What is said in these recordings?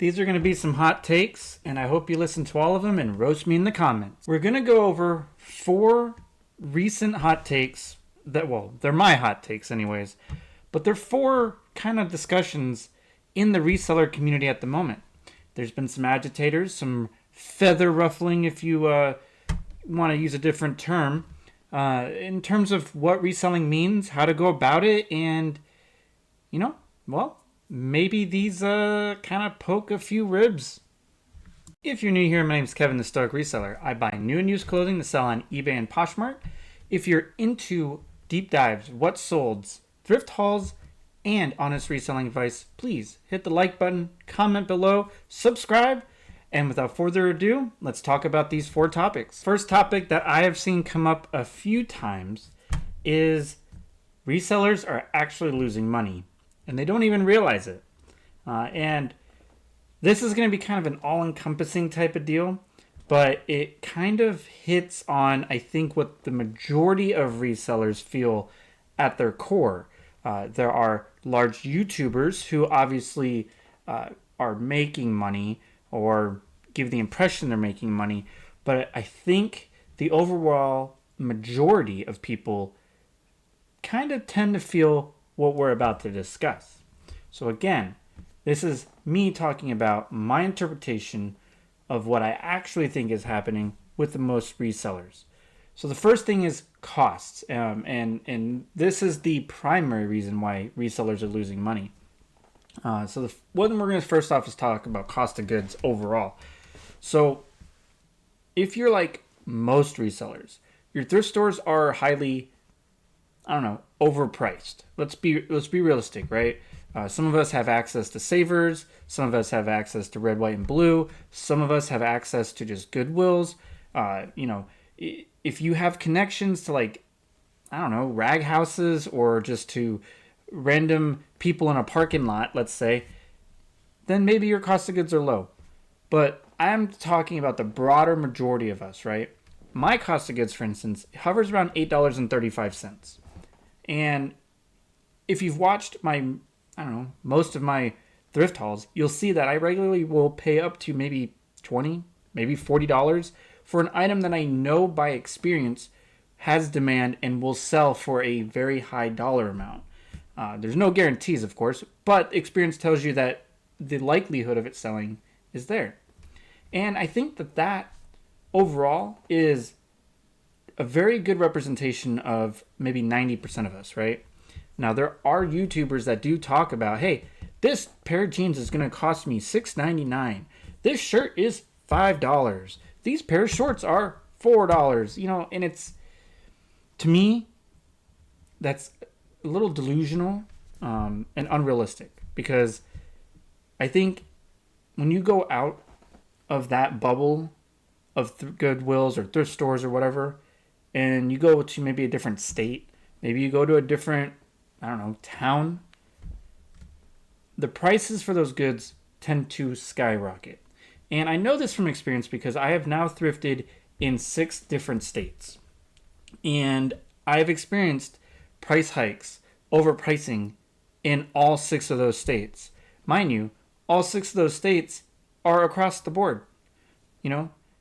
These are going to be some hot takes, and I hope you listen to all of them and roast me in the comments. We're going to go over 4 recent hot takes that, well, they're my hot takes anyways, but they're 4 kind of discussions in the reseller community at the moment. There's been some agitators, some feather ruffling, if you want to use a different term, in terms of what reselling means, how to go about it, and, maybe these kind of poke a few ribs. If you're new here, my name is Kevin, the Stoic Reseller. I buy new and used clothing to sell on eBay and Poshmark. If you're into deep dives, what solds, thrift hauls, and honest reselling advice, please hit the like button, comment below, subscribe, and without further ado, let's talk about these 4 topics. First topic that I have seen come up a few times is resellers are actually losing money, and they don't even realize it. And this is going to be kind of an all-encompassing type of deal, but it kind of hits on, I think, what the majority of resellers feel at their core. There are large YouTubers who obviously are making money or give the impression they're making money, but I think the overall majority of people kind of tend to feel what we're about to discuss. So again, this is me talking about my interpretation of what I actually think is happening with the most resellers. So the first thing is costs, and this is the primary reason why resellers are losing money. So what we're going to first off is talk about cost of goods overall. So if you're like most resellers, your thrift stores are highly, overpriced. Let's be realistic, right? Some of us have access to Savers. Some of us have access to Red, White, and Blue. Some of us have access to just Goodwills. If you have connections to rag houses or just to random people in a parking lot, let's say, then maybe your cost of goods are low. But I'm talking about the broader majority of us, right? My cost of goods, for instance, hovers around $8.35. And if you've watched most of my thrift hauls, you'll see that I regularly will pay up to maybe $20, maybe $40 for an item that I know by experience has demand and will sell for a very high dollar amount. There's no guarantees, of course, but experience tells you that the likelihood of it selling is there. And I think that overall is a very good representation of maybe 90% of us, right? Now, there are YouTubers that do talk about, hey, this pair of jeans is going to cost me $6.99. This shirt is $5. These pair of shorts are $4. And it's, to me, that's a little delusional and unrealistic, because I think when you go out of that bubble of Goodwills or thrift stores or whatever, and you go to maybe a different state, maybe you go to a different, town, the prices for those goods tend to skyrocket. And I know this from experience because I have now thrifted in 6 different states. And I've experienced price hikes, overpricing in all 6 of those states. Mind you, all 6 of those states are across the board.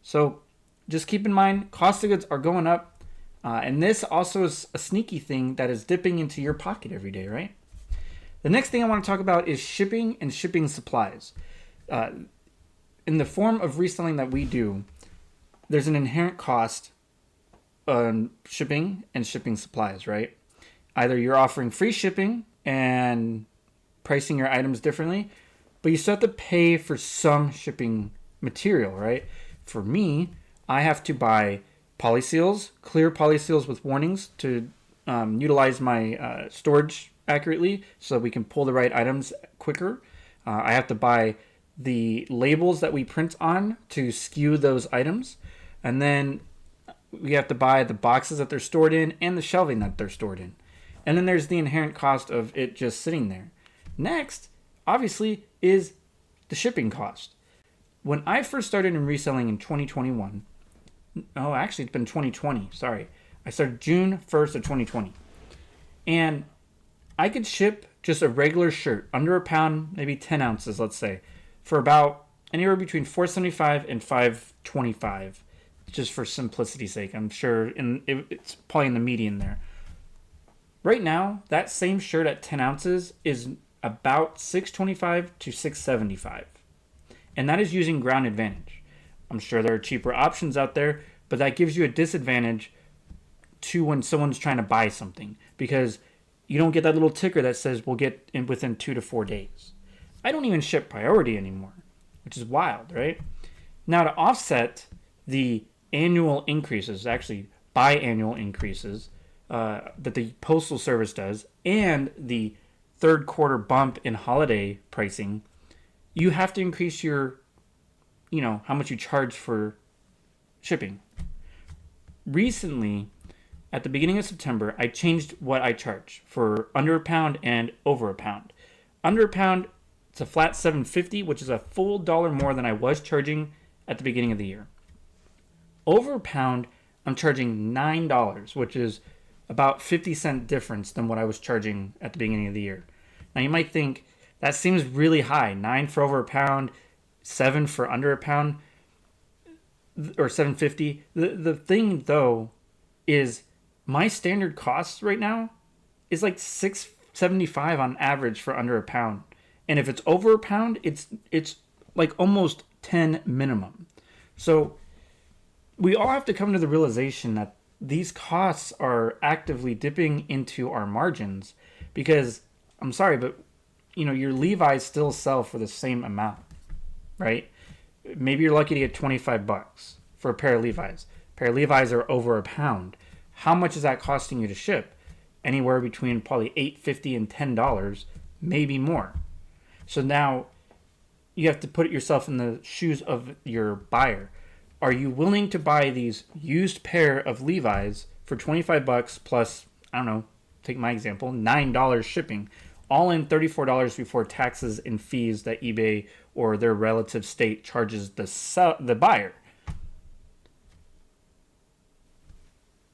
So just keep in mind, cost of goods are going up. And this also is a sneaky thing that is dipping into your pocket every day, right? The next thing I want to talk about is shipping and shipping supplies. In the form of reselling that we do, there's an inherent cost on shipping and shipping supplies, right? Either you're offering free shipping and pricing your items differently, but you still have to pay for some shipping material, right? For me, I have to buy polyseals, clear polyseals with warnings to utilize my storage accurately so that we can pull the right items quicker. I have to buy the labels that we print on to skew those items. And then we have to buy the boxes that they're stored in and the shelving that they're stored in. And then there's the inherent cost of it just sitting there. Next, obviously, is the shipping cost. When I first started in reselling in 2021, it's been 2020, sorry. I started June 1st of 2020. And I could ship just a regular shirt, under a pound, maybe 10 ounces, let's say, for about anywhere between $4.75 and $5.25, just for simplicity's sake. I'm sure it's probably in the median there. Right now, that same shirt at 10 ounces is about $6.25 to $6.75. And that is using ground advantage. I'm sure there are cheaper options out there, but that gives you a disadvantage to when someone's trying to buy something, because you don't get that little ticker that says we'll get in within 2 to 4 days. I don't even ship priority anymore, which is wild, right? Now, to offset the annual increases, actually biannual increases that the Postal Service does, and the third quarter bump in holiday pricing, you have to increase your, how much you charge for shipping. Recently, at the beginning of September, I changed what I charge for under a pound and over a pound. Under a pound, it's a flat $7.50, which is a full $1 more than I was charging at the beginning of the year. Over a pound, I'm charging $9, which is about 50-cent difference than what I was charging at the beginning of the year. Now you might think that seems really high. 9 for over a pound, 7 for under a pound, or $7.50. The thing though is my standard cost right now is like $6.75 on average for under a pound. And if it's over a pound, it's like almost 10 minimum. So we all have to come to the realization that these costs are actively dipping into our margins, because I'm sorry, but your Levi's still sell for the same amount, right? Maybe you're lucky to get $25 for a pair of Levi's. A pair of Levi's are over a pound. How much is that costing you to ship? Anywhere between probably $8.50 and $10, maybe more. So now you have to put yourself in the shoes of your buyer. Are you willing to buy these used pair of Levi's for $25 plus, I don't know, take my example, $9 shipping, all in $34 before taxes and fees that eBay or their relative state charges the buyer?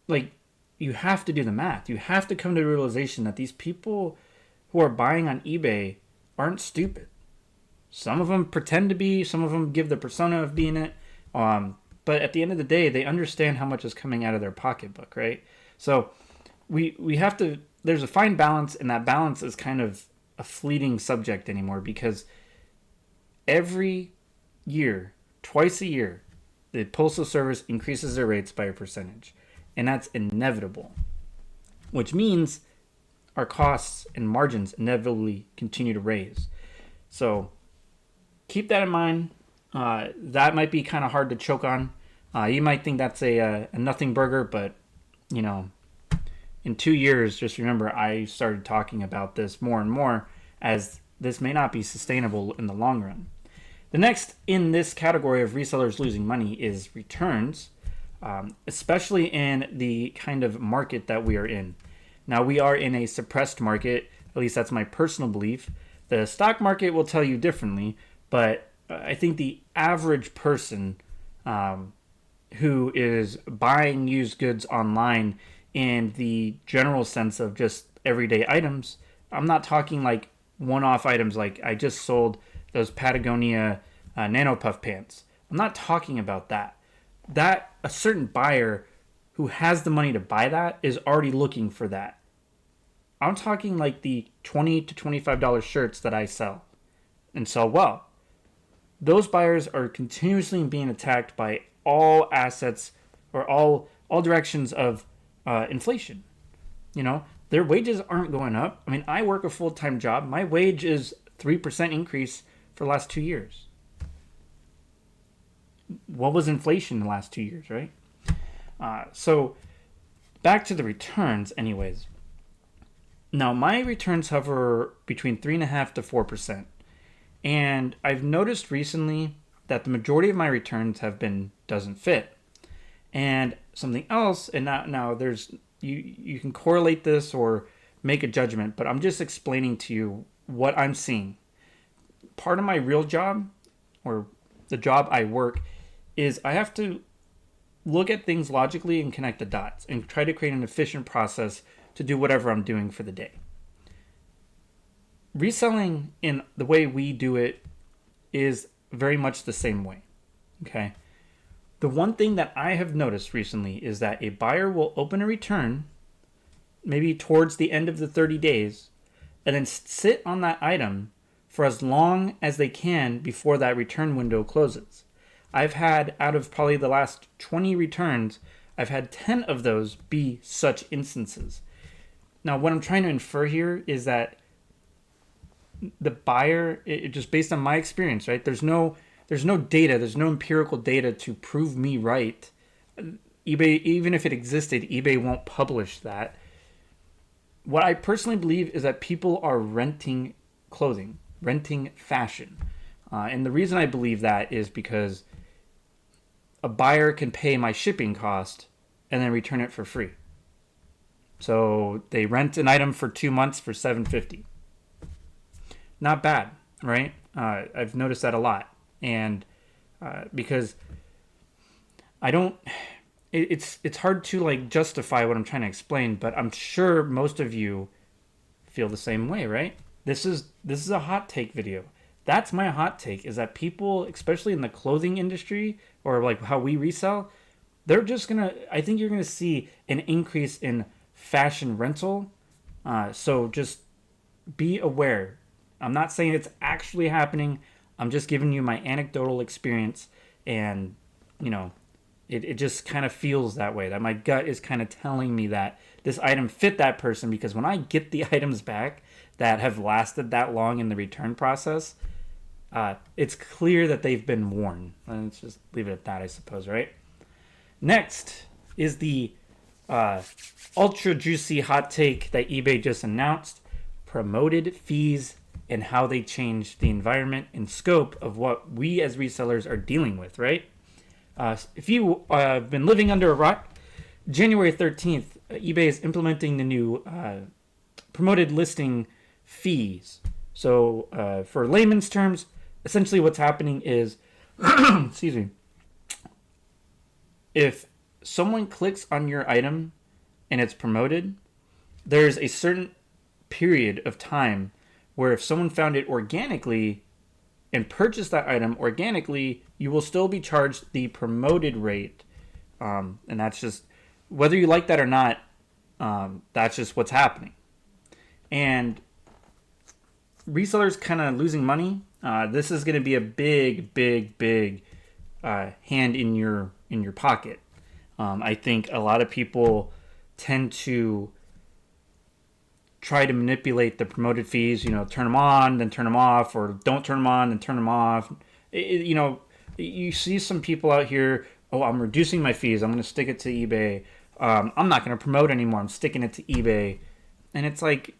Like, you have to do the math. You have to come to the realization that these people who are buying on eBay aren't stupid. Some of them pretend to be, some of them give the persona of being it. But at the end of the day, they understand how much is coming out of their pocketbook, right? So we have to, there's a fine balance, and that balance is kind of a fleeting subject anymore, because every year, twice a year, the Postal Service increases their rates by a percentage. And that's inevitable, which means our costs and margins inevitably continue to raise. So keep that in mind. That might be kind of hard to choke on. You might think that's a nothing burger, but in 2 years, just remember, I started talking about this more and more, as this may not be sustainable in the long run. The next in this category of resellers losing money is returns, especially in the kind of market that we are in. Now, we are in a suppressed market, at least that's my personal belief. The stock market will tell you differently, but I think the average person who is buying used goods online in the general sense of just everyday items, I'm not talking like one-off items like I just sold those Patagonia Nano Puff pants. I'm not talking about that. That a certain buyer who has the money to buy that is already looking for that. I'm talking like the $20 to $25 shirts that I sell and sell well. Those buyers are continuously being attacked by all assets or all directions of inflation. Their wages aren't going up. I mean, I work a full-time job. My wage is 3% increase for the last 2 years. What was inflation in the last 2 years, right? So back to the returns anyways. Now, my returns hover between 3.5% to 4%. And I've noticed recently that the majority of my returns have been doesn't fit. And something else, and now there's you can correlate this or make a judgment, but I'm just explaining to you what I'm seeing. Part of my real job, or the job I work, is I have to look at things logically and connect the dots and try to create an efficient process to do whatever I'm doing for the day. Reselling in the way we do it is very much the same way. Okay. The one thing that I have noticed recently is that a buyer will open a return maybe towards the end of the 30 days and then sit on that item for as long as they can before that return window closes. I've had, out of probably the last 20 returns, I've had 10 of those be such instances. Now, what I'm trying to infer here is that the buyer, just based on my experience, right? There's no data, there's no empirical data to prove me right. eBay, even if it existed, eBay won't publish that. What I personally believe is that people are renting clothing, renting fashion. And the reason I believe that is because a buyer can pay my shipping cost and then return it for free. So they rent an item for 2 months for $750. Not bad, right? I've noticed that a lot. And because I don't, it's hard to like justify what I'm trying to explain, but I'm sure most of you feel the same way, right? This is a hot take video. That's my hot take, is that people, especially in the clothing industry or like how we resell, they're just I think you're gonna see an increase in fashion rental. So just be aware. I'm not saying it's actually happening. I'm just giving you my anecdotal experience, and it just kind of feels that way, that my gut is kind of telling me that this item fit that person, because when I get the items back that have lasted that long in the return process, it's clear that they've been worn. Let's just leave it at that, I suppose, right? Next is the ultra juicy hot take that eBay just announced: promoted fees and how they change the environment and scope of what we as resellers are dealing with, right? If you have been living under a rock, January 13th, eBay is implementing the new promoted listing fees. So for layman's terms, essentially what's happening is, excuse me, if someone clicks on your item and it's promoted, there's a certain period of time where if someone found it organically and purchased that item organically, you will still be charged the promoted rate. And that's just, whether you like that or not, that's just what's happening. And resellers kind of losing money. This is going to be a big hand in your pocket. I think a lot of people tend to try to manipulate the promoted fees, turn them on, then turn them off, or don't turn them on, then turn them off. You see some people out here, oh, I'm reducing my fees, I'm going to stick it to eBay. I'm not going to promote anymore, I'm sticking it to eBay. And it's like,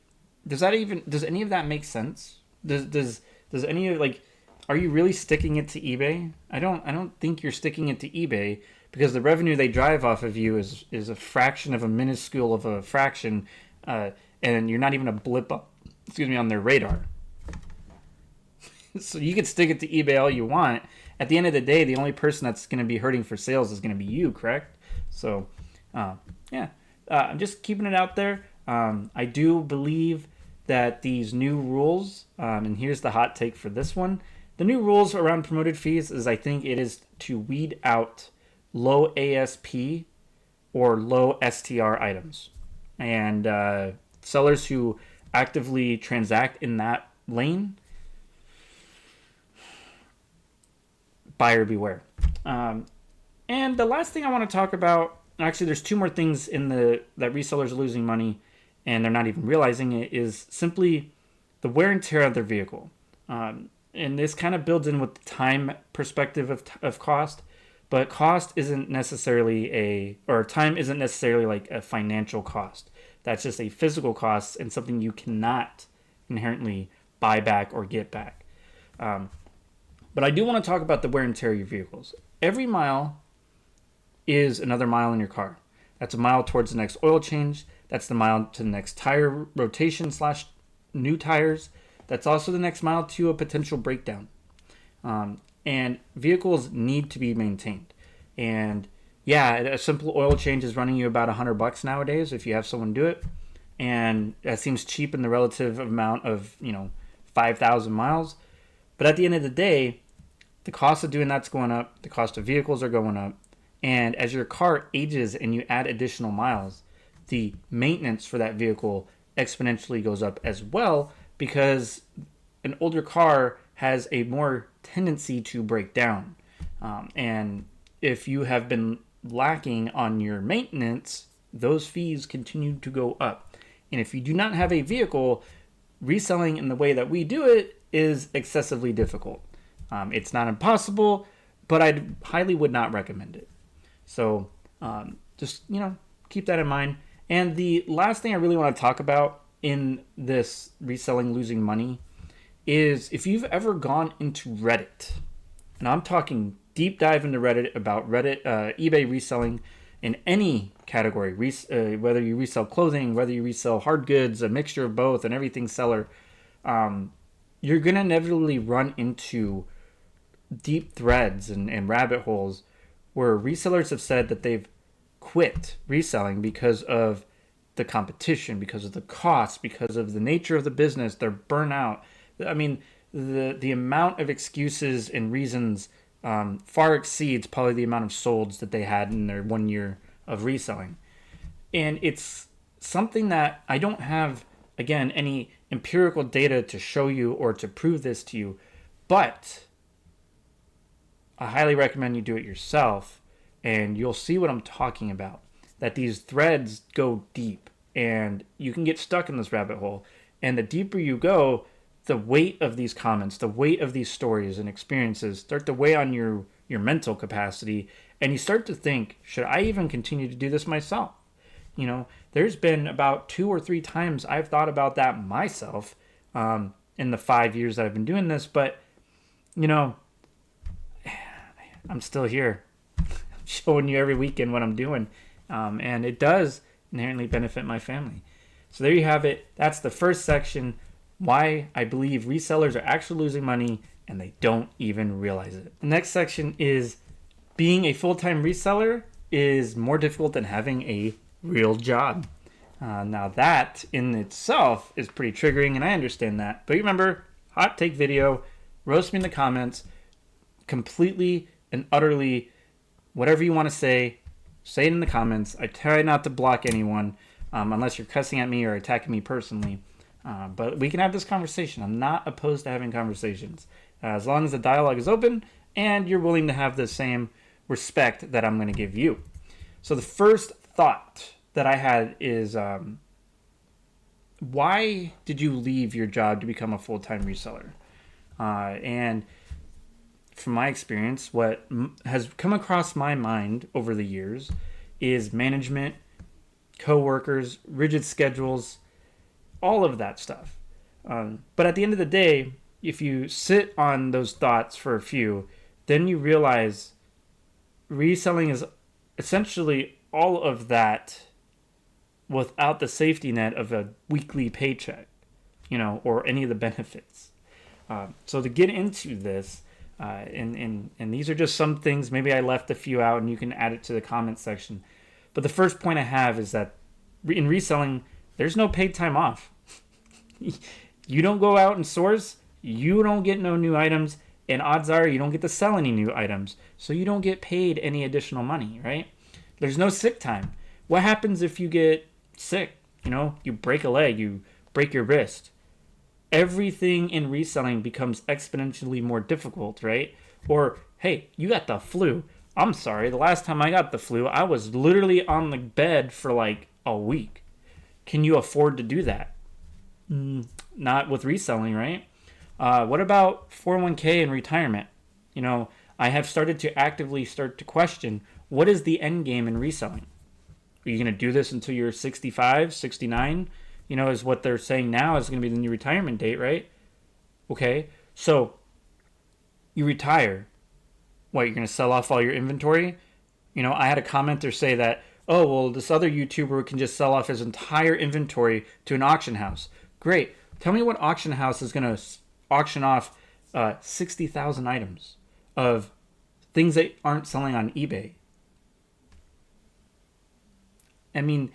does any of that make sense? Does any of, like, are you really sticking it to eBay? I don't think you're sticking it to eBay, because the revenue they drive off of you is a fraction of a minuscule of a fraction, and you're not even a blip up, on their radar. So you can stick it to eBay all you want. At the end of the day, the only person that's going to be hurting for sales is going to be you, correct? So, I'm just keeping it out there. I do believe that these new rules, and here's the hot take for this one, the new rules around promoted fees is, I think it is to weed out low ASP or low STR items. And sellers who actively transact in that lane, buyer beware. And the last thing I want to talk about, actually there's two more things that resellers are losing money and they're not even realizing it, is simply the wear and tear of their vehicle. And this kind of builds in with the time perspective of cost, but cost isn't necessarily time isn't necessarily like a financial cost. That's just a physical cost and something you cannot inherently buy back or get back. But I do want to talk about the wear and tear of your vehicles. Every mile is another mile in your car. That's a mile towards the next oil change. That's the mile to the next tire rotation / new tires. That's also the next mile to a potential breakdown. And vehicles need to be maintained. And yeah, a simple oil change is running you about $100 nowadays if you have someone do it. And that seems cheap in the relative amount of, 5,000 miles. But at the end of the day, the cost of doing that's going up, the cost of vehicles are going up, and as your car ages and you add additional miles, the maintenance for that vehicle exponentially goes up as well, because an older car has a more tendency to break down. And if you have been lacking on your maintenance, those fees continue to go up. And if you do not have a vehicle, reselling in the way that we do it is excessively difficult. It's not impossible, but I highly would not recommend it. So just, keep that in mind. And the last thing I really want to talk about in this reselling losing money is if you've ever gone into Reddit, and I'm talking deep dive into Reddit about eBay reselling in any category, whether you resell clothing, whether you resell hard goods, a mixture of both, and everything seller, you're going to inevitably run into deep threads and rabbit holes where resellers have said that they've quit reselling because of the competition, because of the cost, because of the nature of the business, their burnout. I mean, the amount of excuses and reasons far exceeds probably the amount of solds that they had in their 1 year of reselling. And it's something that I don't have, again, any empirical data to show you or to prove this to you, but I highly recommend you do it yourself, and you'll see what I'm talking about. That these threads go deep, and you can get stuck in this rabbit hole. And the deeper you go, the weight of these comments, the weight of these stories and experiences start to weigh on your mental capacity, and you start to think, should I even continue to do this myself? There's been about 2 or 3 times I've thought about that myself in the 5 years that I've been doing this, but I'm still here. I'm showing you every weekend what I'm doing, and it does inherently benefit my family. So there you have it. That's the first section, why I believe resellers are actually losing money and they don't even realize it. The next section is being a full-time reseller is more difficult than having a real job. Now that in itself is pretty triggering, and I understand that. But remember, hot take video, roast me in the comments, completely and utterly whatever you want to say it in the comments. I try not to block anyone unless you're cussing at me or attacking me personally. But we can have this conversation. I'm not opposed to having conversations as long as the dialogue is open and you're willing to have the same respect that I'm going to give you. So the first thought that I had is, why did you leave your job to become a full-time reseller? And from my experience, what has come across my mind over the years is management, coworkers, rigid schedules, all of that stuff. But at the end of the day, if you sit on those thoughts for a few, then you realize reselling is essentially all of that without the safety net of a weekly paycheck, or any of the benefits. So to get into this, and these are just some things, maybe I left a few out and you can add it to the comment section. But the first point I have is that in reselling, there's no paid time off. You don't go out and source, you don't get no new items, and odds are you don't get to sell any new items. So you don't get paid any additional money, right? There's no sick time. What happens if you get sick? You break a leg, you break your wrist. Everything in reselling becomes exponentially more difficult, right? Or, hey, you got the flu. I'm sorry, the last time I got the flu, I was literally on the bed for like a week. Can you afford to do that? Not with reselling, right? What about 401k and retirement? I have started to actively question, what is the end game in reselling? Are you going to do this until you're 65, 69? Is what they're saying now is going to be the new retirement date, right? Okay, so you retire. What, you're going to sell off all your inventory? I had a commenter say that, oh, well, this other YouTuber can just sell off his entire inventory to an auction house. Great. Tell me what auction house is going to auction off 60,000 items of things that aren't selling on eBay. I mean,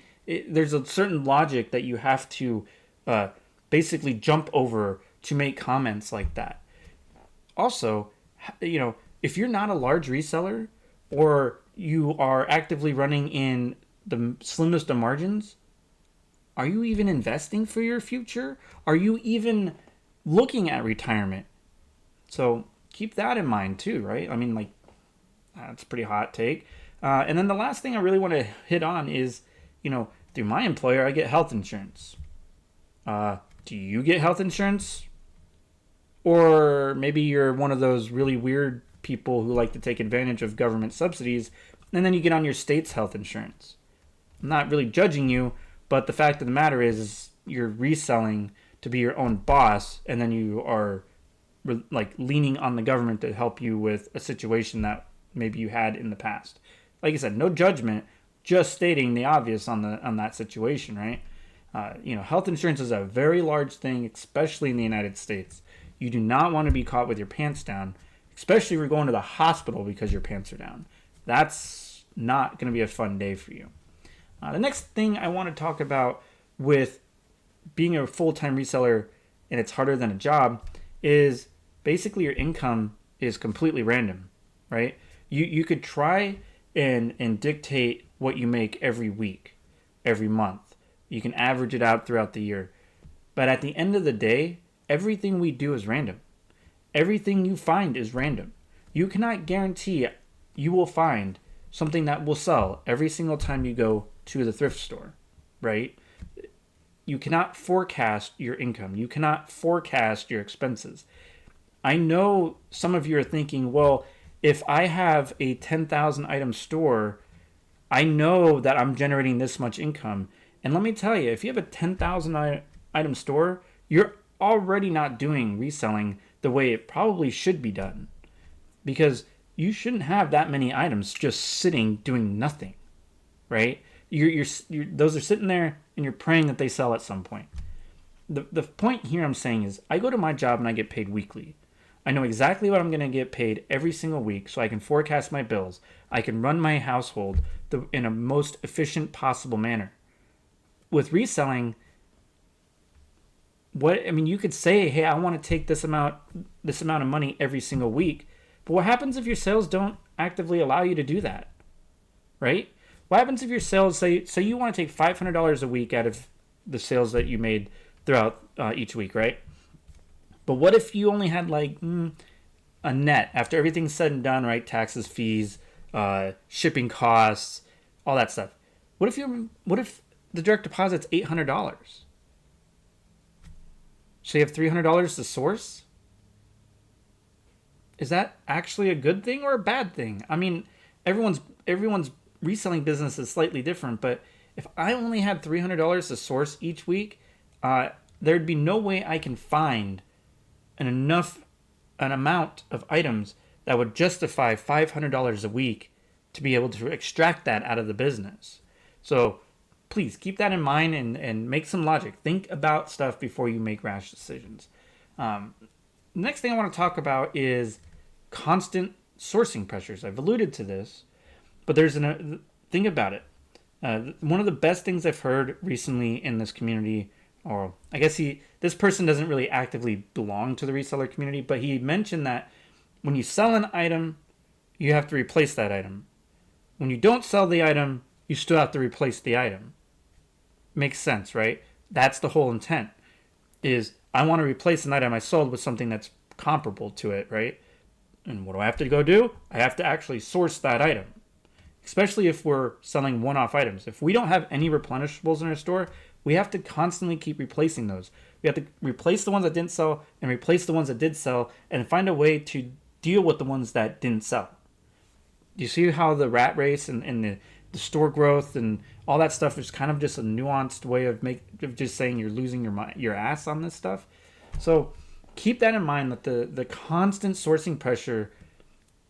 there's a certain logic that you have to basically jump over to make comments like that. Also, if you're not a large reseller or you are actively running in the slimmest of margins, are you even investing for your future? Are you even looking at retirement? So keep that in mind too, right? I mean, like, that's a pretty hot take. And then the last thing I really want to hit on is, through my employer, I get health insurance. Do you get health insurance? Or maybe you're one of those really weird people who like to take advantage of government subsidies, and then you get on your state's health insurance. I'm not really judging you, but the fact of the matter is you're reselling to be your own boss, and then you are like leaning on the government to help you with a situation that maybe you had in the past. Like I said, no judgment, just stating the obvious on that situation, right? Health insurance is a very large thing, especially in the United States. You do not want to be caught with your pants down, especially if you're going to the hospital because your pants are down. That's not going to be a fun day for you. The next thing I want to talk about with being a full-time reseller and it's harder than a job is basically your income is completely random, right? You could try and dictate what you make every week, every month. You can average it out throughout the year. But at the end of the day, everything we do is random. Everything you find is random. You cannot guarantee you will find something that will sell every single time you go to the thrift store, right? You cannot forecast your income. You cannot forecast your expenses. I know some of you are thinking, well, if I have a 10,000 item store, I know that I'm generating this much income. And let me tell you, if you have a 10,000 item store, you're already not doing reselling the way it probably should be done. Because you shouldn't have that many items just sitting doing nothing, right? You're those are sitting there and you're praying that they sell at some point. The point here I'm saying is I go to my job and I get paid weekly. I know exactly what I'm going to get paid every single week so I can forecast my bills. I can run my household in a most efficient possible manner. With reselling, you could say, hey, I want to take this amount of money every single week. But what happens if your sales don't actively allow you to do that? Right? What happens if your sales, say you want to take $500 a week out of the sales that you made throughout each week, right? But what if you only had a net after everything's said and done, right? Taxes, fees, shipping costs, all that stuff. What if the direct deposit's $800? So you have $300 to source? Is that actually a good thing or a bad thing? I mean, everyone's reselling business is slightly different, but if I only had $300 to source each week, there'd be no way I can find an amount of items that would justify $500 a week to be able to extract that out of the business. So please keep that in mind and make some logic. Think about stuff before you make rash decisions. Next thing I want to talk about is constant sourcing pressures. I've alluded to this, but there's think about it. One of the best things I've heard recently in this community, or I guess this person doesn't really actively belong to the reseller community, but he mentioned that when you sell an item, you have to replace that item. When you don't sell the item, you still have to replace the item. Makes sense, right? That's the whole intent, is I want to replace an item I sold with something that's comparable to it, right? And what do I have to go do? I have to actually source that item. Especially if we're selling one-off items. If we don't have any replenishables in our store, we have to constantly keep replacing those. We have to replace the ones that didn't sell and replace the ones that did sell and find a way to deal with the ones that didn't sell. Do you see how the rat race and the store growth and all that stuff is kind of just a nuanced way of just saying you're losing your ass on this stuff? So keep that in mind, that the constant sourcing pressure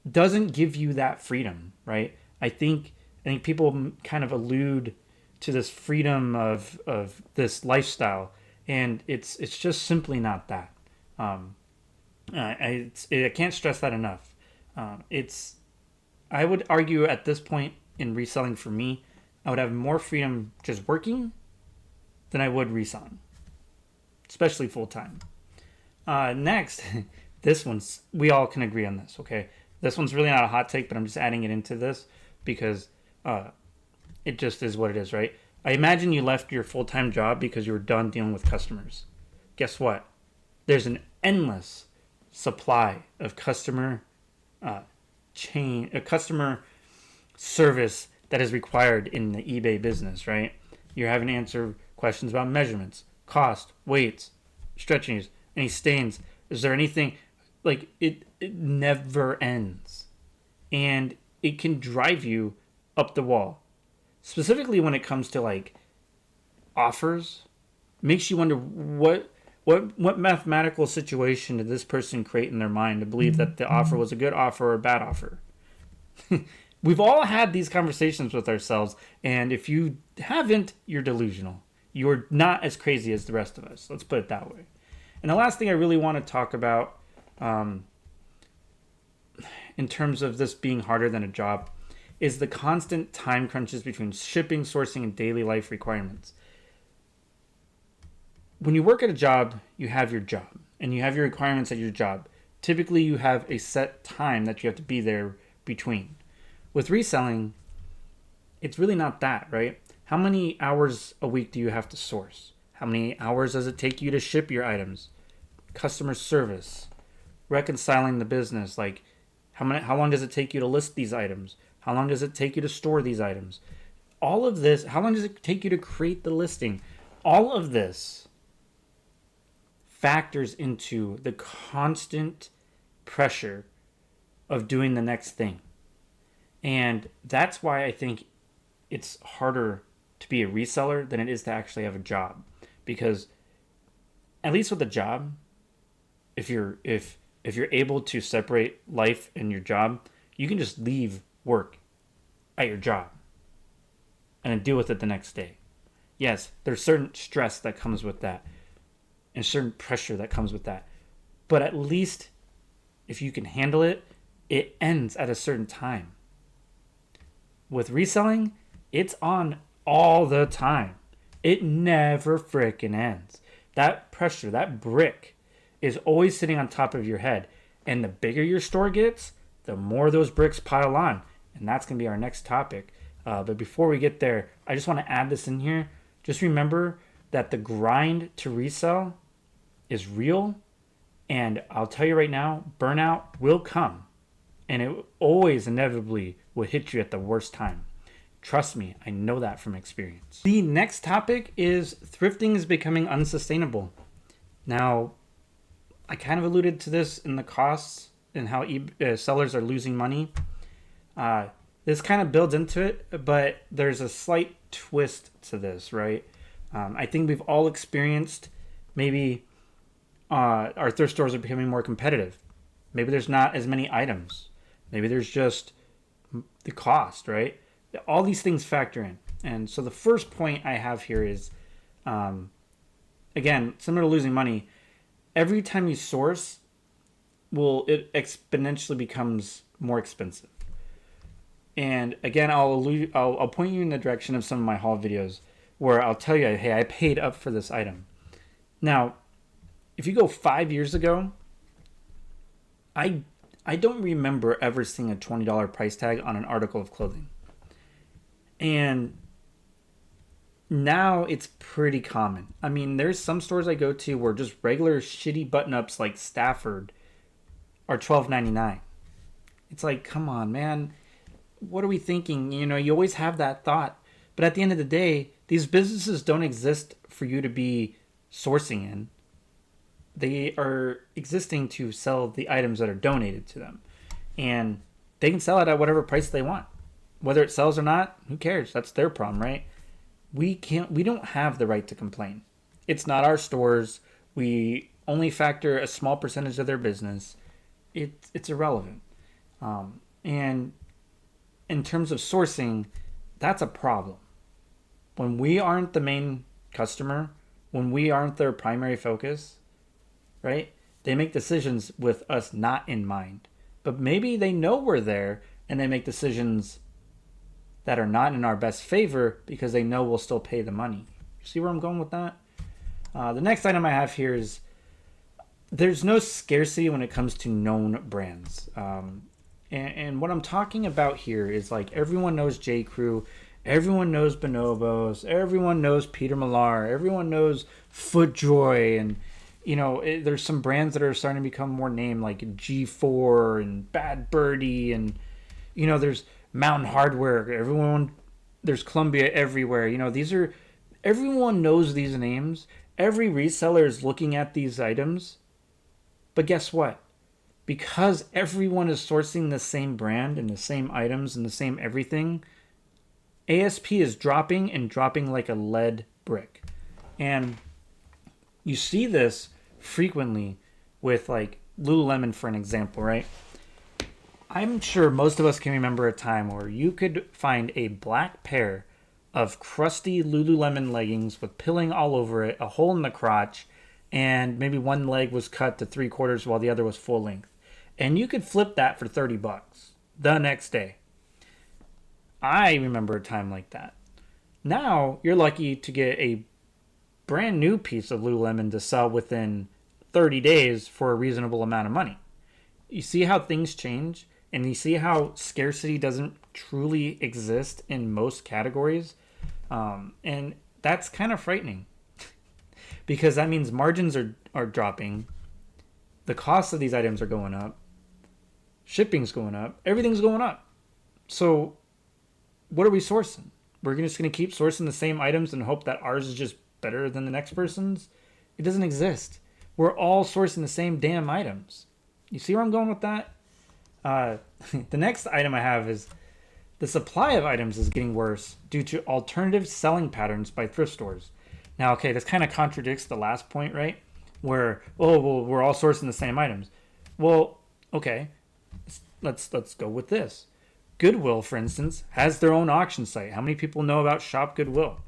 doesn't give you that freedom, right? I think people kind of allude to this freedom of this lifestyle, and it's just simply not that. I can't stress that enough. I would argue at this point in reselling for me, I would have more freedom just working than I would reselling, especially full time. Next, this one's, we all can agree on this, okay? This one's really not a hot take, but I'm just adding it into this because it just is what it is, right? I imagine you left your full-time job because you were done dealing with customers. Guess what? There's an endless supply of customer customer service that is required in the eBay business, right? You're having to answer questions about measurements, cost, weights, stretchings, any stains. Is there anything like it never ends. And it can drive you up the wall. Specifically when it comes to like offers, makes you wonder what mathematical situation did this person create in their mind to believe that the offer was a good offer or a bad offer? We've all had these conversations with ourselves, and if you haven't, you're delusional. You're not as crazy as the rest of us. Let's put it that way. And the last thing I really want to talk about in terms of this being harder than a job is the constant time crunches between shipping, sourcing, and daily life requirements. When you work at a job, you have your job, and you have your requirements at your job. Typically, you have a set time that you have to be there between. With reselling, it's really not that, right? How many hours a week do you have to source? How many hours does it take you to ship your items? Customer service, reconciling the business, like how long does it take you to list these items? How long does it take you to store these items? All of this, how long does it take you to create the listing? All of this factors into the constant pressure of doing the next thing. And that's why I think it's harder to be a reseller than it is to actually have a job. Because at least with a job, if you're able to separate life and your job, you can just leave work at your job and then deal with it the next day. Yes, there's certain stress that comes with that and certain pressure that comes with that. But at least if you can handle it, it ends at a certain time. With reselling, it's on all the time. It never frickin' ends. That pressure, that brick is always sitting on top of your head. And the bigger your store gets, the more those bricks pile on. And that's going to be our next topic. But before we get there, I just want to add this in here. Just remember that the grind to resell is real. And I'll tell you right now, burnout will come. And it always inevitably will hit you at the worst time. Trust me, I know that from experience. The next topic is thrifting is becoming unsustainable. Now, I kind of alluded to this in the costs and how sellers are losing money. This kind of builds into it, but there's a slight twist to this, right? I think we've all experienced maybe our thrift stores are becoming more competitive. Maybe there's not as many items. Maybe there's just the cost, right? All these things factor in. And so the first point I have here is, again, similar to losing money, every time you source, it exponentially becomes more expensive. And again, I'll point you in the direction of some of my haul videos where I'll tell you, hey, I paid up for this item. Now, if you go 5 years ago, I don't remember ever seeing a $20 price tag on an article of clothing. And now it's pretty common. I mean, there's some stores I go to where just regular shitty button-ups like Stafford are $12.99. It's like, come on, man. What are we thinking? You know, you always have that thought. But at the end of the day, these businesses don't exist for you to be sourcing in. They are existing to sell the items that are donated to them. And they can sell it at whatever price they want. Whether it sells or not, who cares? That's their problem, right? We don't have the right to complain. It's not our stores. We only factor a small percentage of their business. It's irrelevant. And in terms of sourcing, that's a problem. When we aren't the main customer, when we aren't their primary focus, right? They make decisions with us not in mind. But maybe they know we're there and they make decisions that are not in our best favor because they know we'll still pay the money. See where I'm going with that? The next item I have here is there's no scarcity when it comes to known brands. And what I'm talking about here is like everyone knows J. Crew, everyone knows Bonobos, everyone knows Peter Millar, everyone knows FootJoy, and there's some brands that are starting to become more named like G4 and Bad Birdie, and there's Mountain Hardware. There's Columbia everywhere. Everyone knows these names. Every reseller is looking at these items. But guess what? Because everyone is sourcing the same brand and the same items and the same everything, ASP is dropping and dropping like a lead brick. And you see this frequently with like Lululemon, for an example, right? I'm sure most of us can remember a time where you could find a black pair of crusty Lululemon leggings with pilling all over it, a hole in the crotch, and maybe one leg was cut to 3/4 while the other was full length. And you could flip that for $30 the next day. I remember a time like that. Now you're lucky to get a brand new piece of Lululemon to sell within 30 days for a reasonable amount of money. You see how things change, and you see how scarcity doesn't truly exist in most categories. And that's kind of frightening because that means margins are dropping. The cost of these items are going up. Shipping's going up. Everything's going up. So what are we sourcing? We're just going to keep sourcing the same items and hope that ours is just better than the next person's? It doesn't exist. We're all sourcing the same damn items. You see where I'm going with that? The next item I have is the supply of items is getting worse due to alternative selling patterns by thrift stores. Now, okay, this kind of contradicts the last point, right? Where, we're all sourcing the same items. Well, okay, let's go with this. Goodwill, for instance, has their own auction site. How many people know about Shop Goodwill?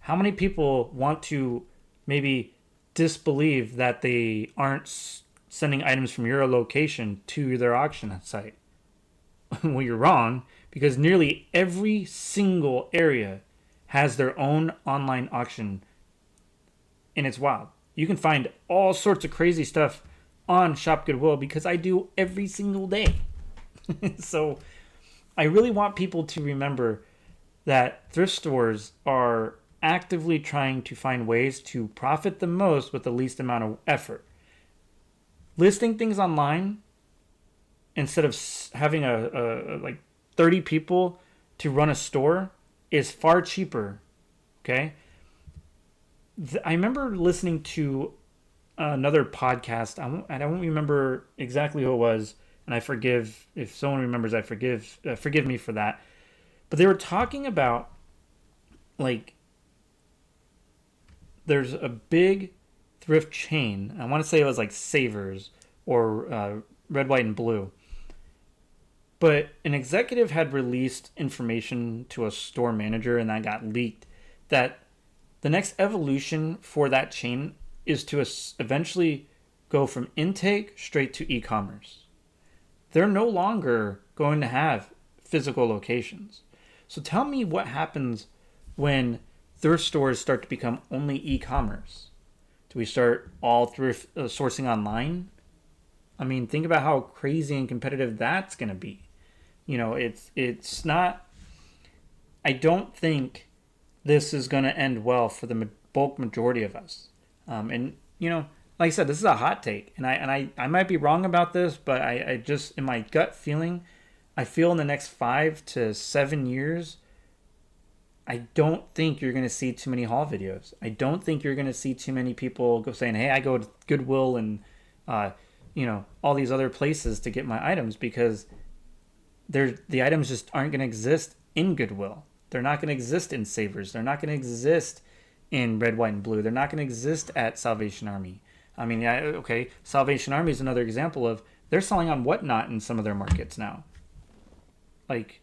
How many people want to maybe disbelieve that they aren't sending items from your location to their auction site? Well, you're wrong, because nearly every single area has their own online auction, and it's wild. You can find all sorts of crazy stuff on Shop Goodwill because I do every single day. So I really want people to remember that thrift stores are actively trying to find ways to profit the most with the least amount of effort. Listing things online instead of having a like 30 people to run a store is far cheaper. Okay. I remember listening to another podcast. I don't remember exactly who it was, and I forgive if someone remembers. Forgive me for that. But they were talking about like there's a big thrift chain. I want to say it was like Savers or Red, White, and Blue. But an executive had released information to a store manager, and that got leaked, that the next evolution for that chain is to eventually go from intake straight to e-commerce. They're no longer going to have physical locations. So tell me what happens when thrift stores start to become only e-commerce. Do we start all thrift sourcing online? I mean, think about how crazy and competitive that's going to be. It's not. I don't think this is going to end well for the bulk majority of us. And like I said, this is a hot take, and I might be wrong about this, but I just, in my gut feeling, I feel in the next 5 to 7 years, I don't think you're going to see too many haul videos. I don't think you're going to see too many people go saying, "Hey, I go to Goodwill and all these other places to get my items," because the items just aren't going to exist in Goodwill. They're not going to exist in Savers. They're not going to exist in Red, White, and Blue. They're not going to exist at Salvation Army. I mean, okay, Salvation Army is another example of they're selling on Whatnot in some of their markets now. Like,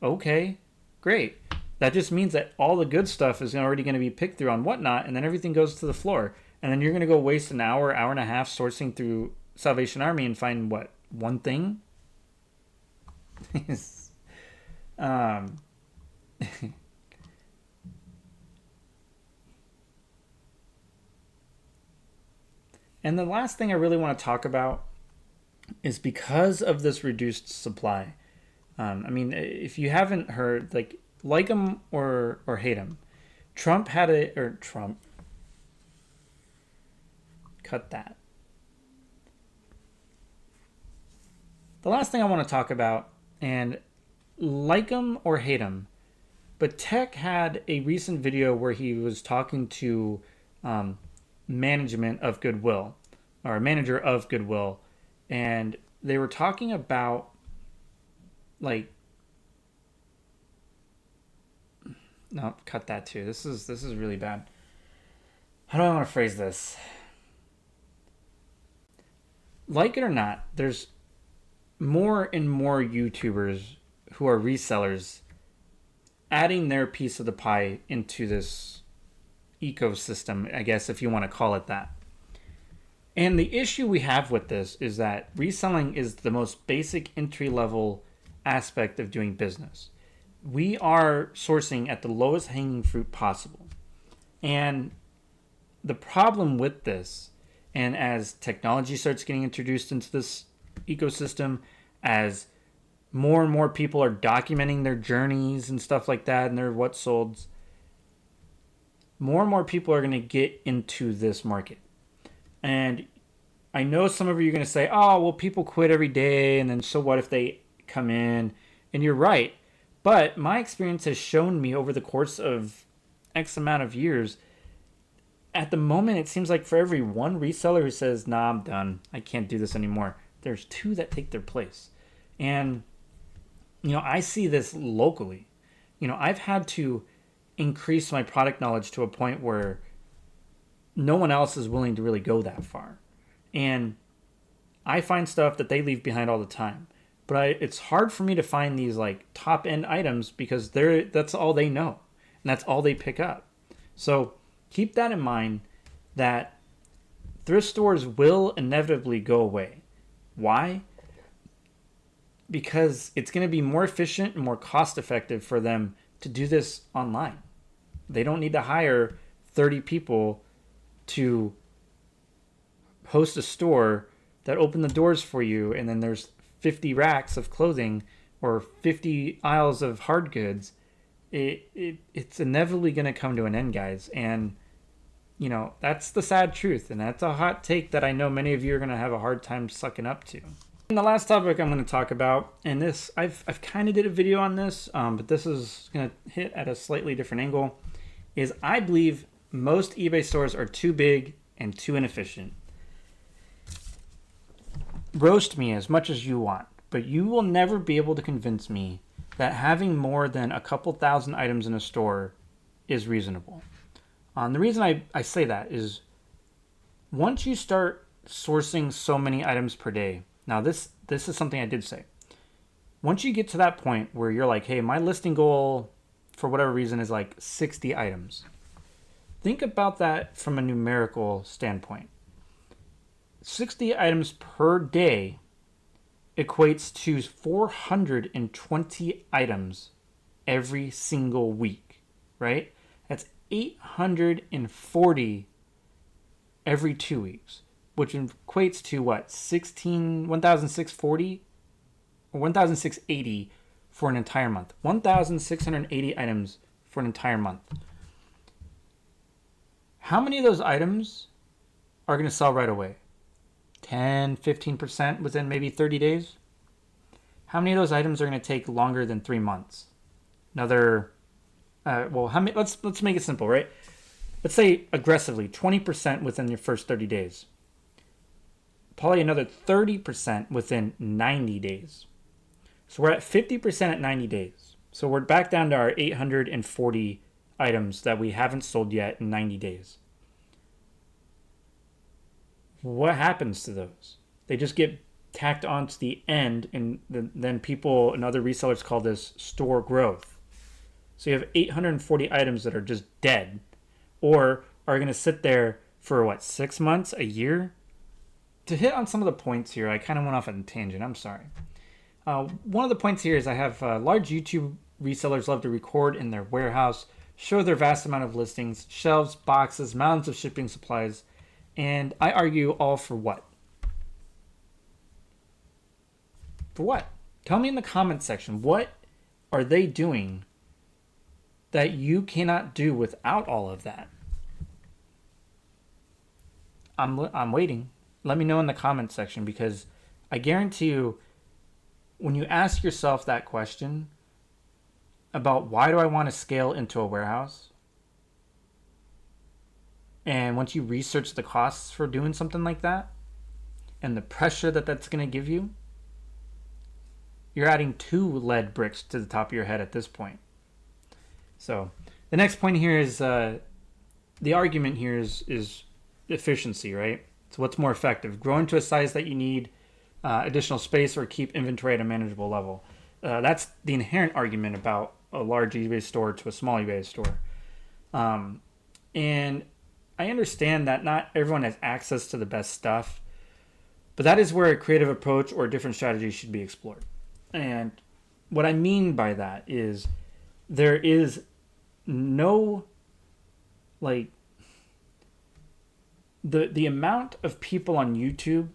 okay, great. That just means that all the good stuff is already going to be picked through on Whatnot, and then everything goes to the floor. And then you're going to go waste an hour and a half sourcing through Salvation Army and find, what, one thing? And the last thing I really want to talk about is because of this reduced supply. I mean, if you haven't heard, like him or hate him, Trump, cut that. The last thing I want to talk about, and like him or hate him, but Tech had a recent video where he was talking to management of Goodwill, or a manager of Goodwill, and they were talking about no, cut that too. This is really bad. How do I want to phrase this? Like it or not, there's more and more YouTubers who are resellers adding their piece of the pie into this ecosystem, I guess, if you want to call it that. And the issue we have with this is that reselling is the most basic entry-level aspect of doing business. We are sourcing at the lowest hanging fruit possible. And the problem with this, and as technology starts getting introduced into this ecosystem, as more and more people are documenting their journeys and stuff like that, and their what solds, more and more people are going to get into this market. And I know some of you are going to say, oh, well, people quit every day, and then so what if they come in? And you're right. But my experience has shown me over the course of X amount of years, at the moment, it seems like for every one reseller who says, nah, I'm done, I can't do this anymore, there's two that take their place. And, I see this locally. I've had to increase my product knowledge to a point where no one else is willing to really go that far. And I find stuff that they leave behind all the time. But it's hard for me to find these top end items because that's all they know. And that's all they pick up. So keep that in mind, that thrift stores will inevitably go away. Why? Because it's going to be more efficient and more cost effective for them to do this online. They don't need to hire 30 people to host a store that open the doors for you, and then there's 50 racks of clothing or 50 aisles of hard goods. It's inevitably going to come to an end, guys. And, that's the sad truth. And that's a hot take that I know many of you are going to have a hard time sucking up to. And the last topic I'm going to talk about, and this, I've kind of did a video on this, but this is going to hit at a slightly different angle, is I believe most eBay stores are too big and too inefficient. Roast me as much as you want, but you will never be able to convince me that having more than a couple thousand items in a store is reasonable. The reason I say that is once you start sourcing so many items per day, now this is something I did say. Once you get to that point where you're like, hey, my listing goal for whatever reason is 60 items. Think about that from a numerical standpoint. 60 items per day equates to 420 items every single week, right? That's 840 every 2 weeks, which equates to what? 1,640 or 1,680 for an entire month. 1,680 items for an entire month. How many of those items are going to sell right away? 10, 15% within maybe 30 days? How many of those items are going to take longer than 3 months? Another, how many? Let's make it simple, right? Let's say aggressively 20% within your first 30 days. Probably another 30% within 90 days. So we're at 50% at 90 days. So we're back down to our 840 items that we haven't sold yet in 90 days. What happens to those? They just get tacked on to the end, and then people and other resellers call this store growth. So you have 840 items that are just dead, or are going to sit there for 6 months, a year? To hit on some of the points here, I kind of went off on a tangent. I'm sorry. One of the points here is I have large YouTube resellers love to record in their warehouse, show their vast amount of listings, shelves, boxes, mountains of shipping supplies, and I argue all for what? For what? Tell me in the comment section, what are they doing that you cannot do without all of that? I'm waiting. Let me know in the comment section, because I guarantee you, when you ask yourself that question about why do I want to scale into a warehouse, and once you research the costs for doing something like that and the pressure that that's going to give you, you're adding 2 lead bricks to the top of your head at this point. So the next point here is the argument here is efficiency, right? So what's more effective? Growing to a size that you need additional space, or keep inventory at a manageable level? That's the inherent argument about a large eBay store to a small eBay store. And I understand that not everyone has access to the best stuff, but that is where a creative approach or a different strategy should be explored. And what I mean by that is there is no, like, the amount of people on YouTube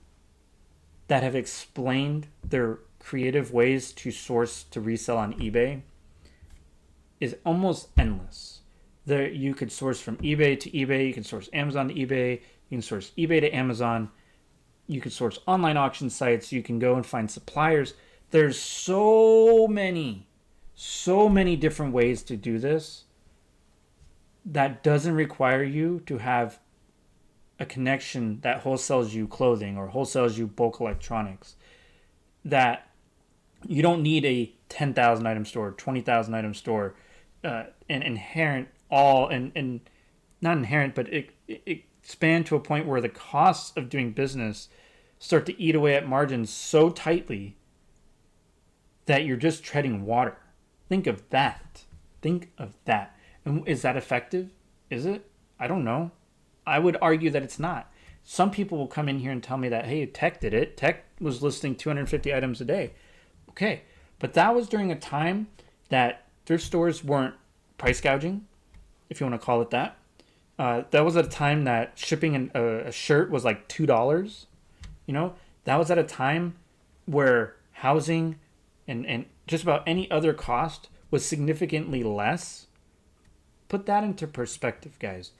that have explained their creative ways to source to resell on eBay is almost endless. There, you could source from eBay to eBay, you can source Amazon to eBay, you can source eBay to Amazon, you can source online auction sites, you can go and find suppliers. There's so many different ways to do this that doesn't require you to have a connection that wholesales you clothing or wholesales you bulk electronics. That you don't need a 10,000 item store, 20,000 item store, and inherent all, and not inherent, but it expand to a point where the costs of doing business start to eat away at margins so tightly that you're just treading water. Think of that. And is that effective? Is it? I don't know. I would argue that it's not. Some people will come in here and tell me that, hey, Tech did it. Tech was listing 250 items a day. Okay, but that was during a time that thrift stores weren't price gouging, if you want to call it that. That was at a time that shipping a shirt was like $2. You know, that was at a time where housing and just about any other cost was significantly less. Put that into perspective, guys.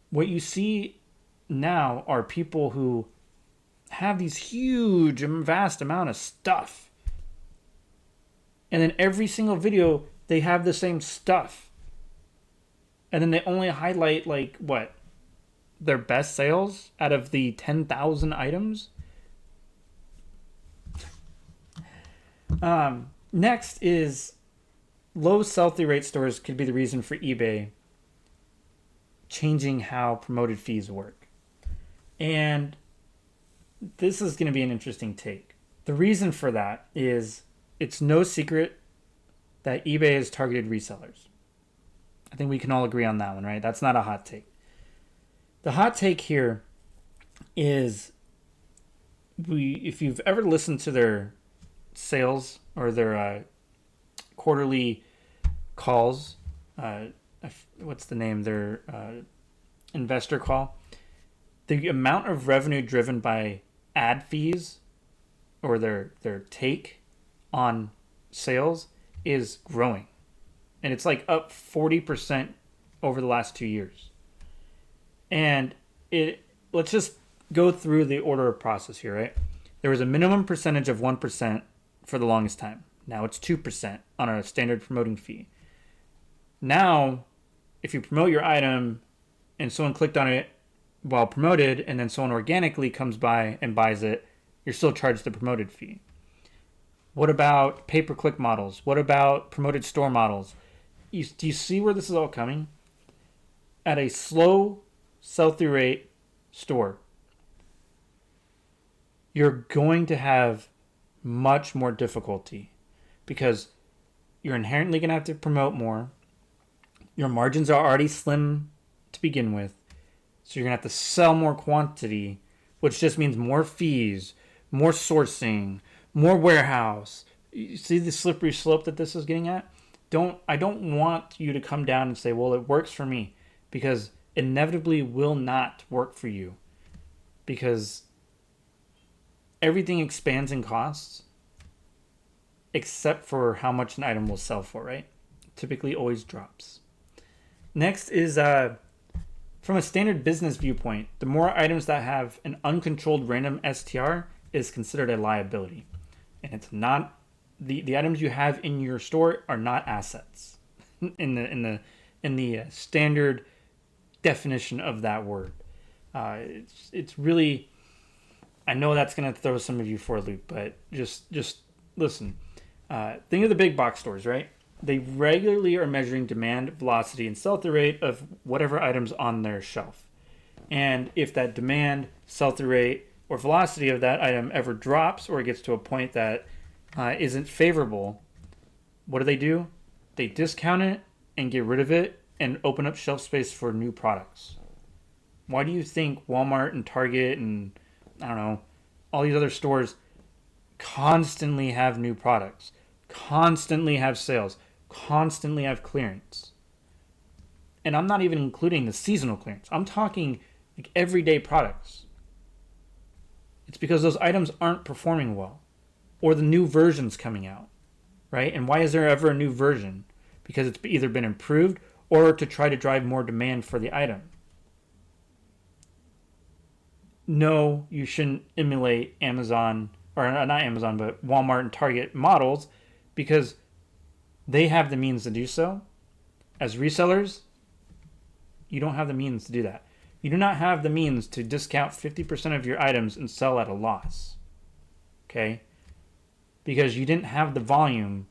What you see now are people who have these huge and vast amount of stuff. And then every single video, they have the same stuff. And then they only highlight, like, what? Their best sales out of the 10,000 items? Next is low sell-through rate stores could be the reason for eBay changing how promoted fees work. And this is going to be an interesting take. The reason for that is it's no secret that eBay has targeted resellers. I think we can all agree on that one, right? That's not a hot take. The hot take here is if you've ever listened to their sales or their quarterly calls, what's the name? Their investor call. The amount of revenue driven by ad fees or their take on sales is growing. And it's like up 40% over the last 2 years. And let's just go through the order of process here, right? There was a minimum percentage of 1% for the longest time. Now it's 2% on a standard promoting fee. Now, if you promote your item and someone clicked on it while promoted and then someone organically comes by and buys it, you're still charged the promoted fee. What about pay-per-click models? What about promoted store models? Do you see where this is all coming? At a slow sell-through rate store, you're going to have much more difficulty because you're inherently going to have to promote more. Your margins are already slim to begin with. So you're going to have to sell more quantity, which just means more fees, more sourcing, more warehouse. You see the slippery slope that this is getting at? I don't want you to come down and say, well, it works for me, because inevitably will not work for you, because everything expands in costs except for how much an item will sell for, right? Typically always drops. Next is from a standard business viewpoint, the more items that have an uncontrolled random STR is considered a liability. And it's not, the items you have in your store are not assets in the standard definition of that word. It's really, I know that's going to throw some of you for a loop, but just listen. Think of the big box stores, right? They regularly are measuring demand, velocity, and sell-through rate of whatever items on their shelf. And if that demand, sell-through rate, or velocity of that item ever drops or gets to a point that isn't favorable, what do? They discount it and get rid of it and open up shelf space for new products. Why do you think Walmart and Target and, I don't know, all these other stores constantly have new products, constantly have sales, constantly have clearance? And I'm not even including the seasonal clearance. I'm talking like everyday products. It's because those items aren't performing well, or the new version's coming out, right? And why is there ever a new version? Because it's either been improved or to try to drive more demand for the item. No, you shouldn't emulate Amazon, or not Amazon, but Walmart and Target models, because they have the means to do so. As resellers, you don't have the means to do that. You do not have the means to discount 50% of your items and sell at a loss. Okay? Because you didn't have the volume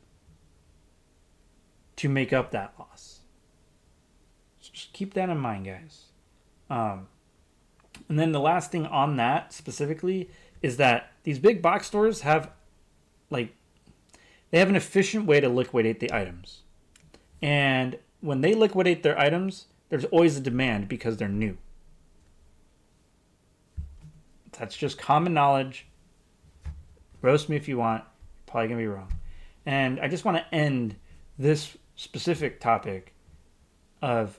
to make up that loss. So just keep that in mind, guys. And then the last thing on that specifically is that these big box stores have, they have an efficient way to liquidate the items. And when they liquidate their items, there's always a demand because they're new. That's just common knowledge. Roast me if you want. You're probably going to be wrong. And I just want to end this specific topic of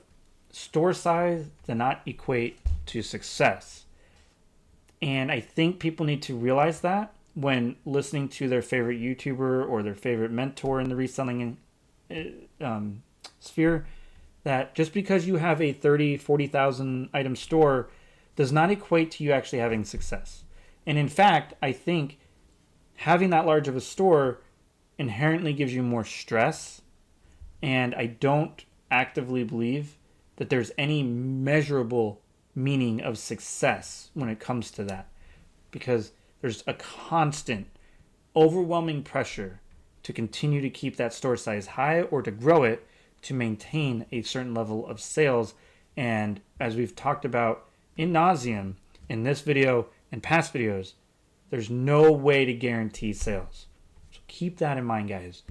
store size does not equate to success. And I think people need to realize that when listening to their favorite YouTuber or their favorite mentor in the reselling sphere, that just because you have a 30, 40,000 item store does not equate to you actually having success. And in fact, I think having that large of a store inherently gives you more stress. And I don't actively believe that there's any measurable meaning of success when it comes to that, because there's a constant, overwhelming pressure to continue to keep that store size high or to grow it to maintain a certain level of sales. And as we've talked about in nauseam in this video and past videos, there's no way to guarantee sales. So keep that in mind, guys.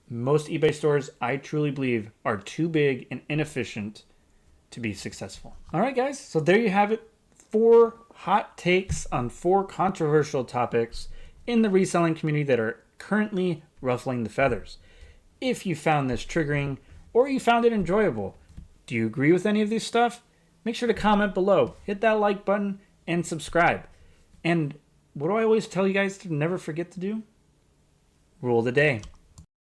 Most eBay stores, I truly believe, are too big and inefficient to be successful. All right, guys. So there you have it. 4 hot takes on 4 controversial topics in the reselling community that are currently ruffling the feathers. If you found this triggering or you found it enjoyable, do you agree with any of this stuff? Make sure to comment below, hit that like button, and subscribe. And what do I always tell you guys to never forget to do? Rule of the day.